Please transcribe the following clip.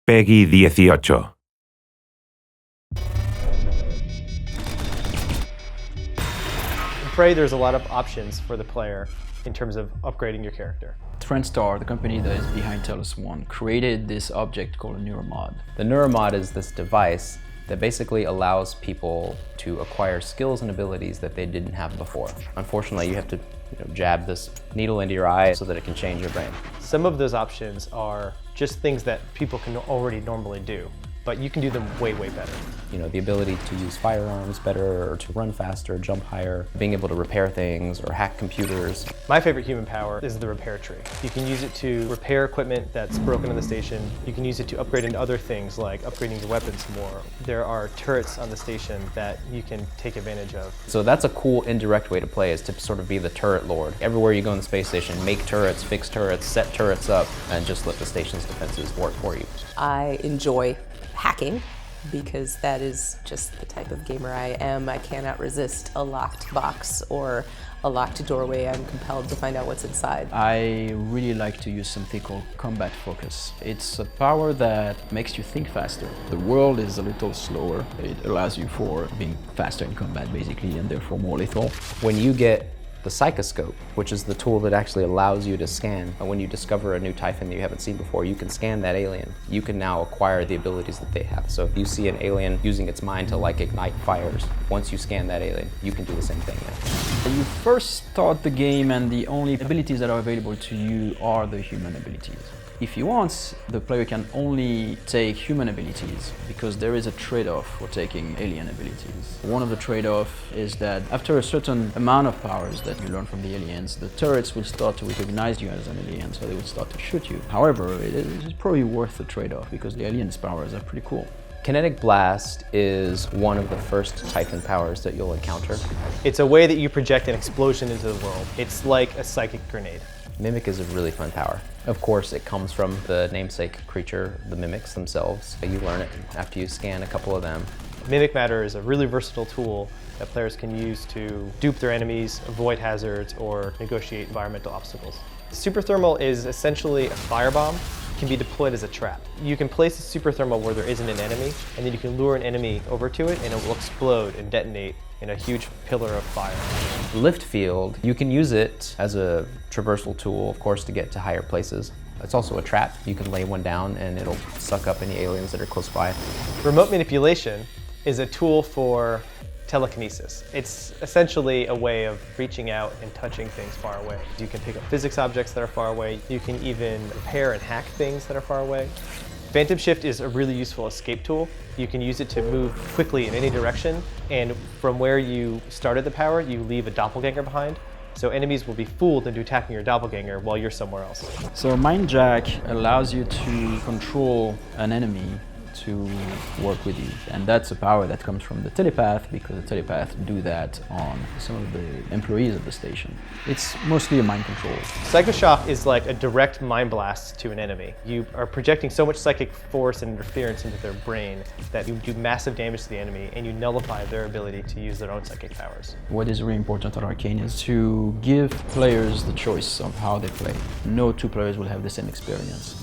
Peggy 18. In Prey, there's a lot of options for the player in terms of upgrading your character. TrendStar, the company that is behind Talos I, created this object called a neuromod. The neuromod is this device that basically allows people to acquire skills and abilities that they didn't have before. Unfortunately, you have to jab this needle into your eye so that it can change your brain. Some of those options are just things that people can already normally do, but you can do them way, way better. The ability to use firearms better, or to run faster, jump higher, being able to repair things or hack computers. My favorite human power is the repair tree. You can use it to repair equipment that's broken on the station. You can use it to upgrade into other things like upgrading your weapons more. There are turrets on the station that you can take advantage of. So that's a cool indirect way to play, is to sort of be the turret lord. Everywhere you go in the space station, make turrets, fix turrets, set turrets up, and just let the station's defenses work for you. I enjoy hacking because that is just the type of gamer I am. I cannot resist a locked box or a locked doorway. I'm compelled to find out what's inside. I really like to use something called combat focus. It's a power that makes you think faster. The world is a little slower. It allows you for being faster in combat basically, and therefore more lethal. When you get the psychoscope, which is the tool that actually allows you to scan. When you discover a new Typhon that you haven't seen before, you can scan that alien. You can now acquire the abilities that they have. So if you see an alien using its mind to ignite fires, once you scan that alien, you can do the same thing now. You first start the game and the only abilities that are available to you are the human abilities. If you want, the player can only take human abilities because there is a trade-off for taking alien abilities. One of the trade-offs is that after a certain amount of powers that you learn from the aliens, the turrets will start to recognize you as an alien, so they will start to shoot you. However, it is probably worth the trade-off because the aliens' powers are pretty cool. Kinetic Blast is one of the first Typhon powers that you'll encounter. It's a way that you project an explosion into the world. It's like a psychic grenade. Mimic is a really fun power. Of course, it comes from the namesake creature, the mimics themselves. You learn it after you scan a couple of them. Mimic Matter is a really versatile tool that players can use to dupe their enemies, avoid hazards, or negotiate environmental obstacles. Super Thermal is essentially a firebomb. It can be deployed as a trap. You can place a super thermal where there isn't an enemy, and then you can lure an enemy over to it, and it will explode and detonate in a huge pillar of fire. Lift Field, you can use it as a traversal tool, of course, to get to higher places. It's also a trap. You can lay one down and it'll suck up any aliens that are close by. Remote Manipulation is a tool for telekinesis. It's essentially a way of reaching out and touching things far away. You can pick up physics objects that are far away. You can even repair and hack things that are far away. Phantom Shift is a really useful escape tool. You can use it to move quickly in any direction, and from where you started the power, you leave a doppelganger behind. So enemies will be fooled into attacking your doppelganger while you're somewhere else. So Mind Jack allows you to control an enemy to work with you, and that's a power that comes from the telepath, because the telepath do that on some of the employees of the station. It's mostly a mind control. Psychoshock is like a direct mind blast to an enemy. You are projecting so much psychic force and interference into their brain that you do massive damage to the enemy, and you nullify their ability to use their own psychic powers. What is really important at Arkane is to give players the choice of how they play. No two players will have the same experience.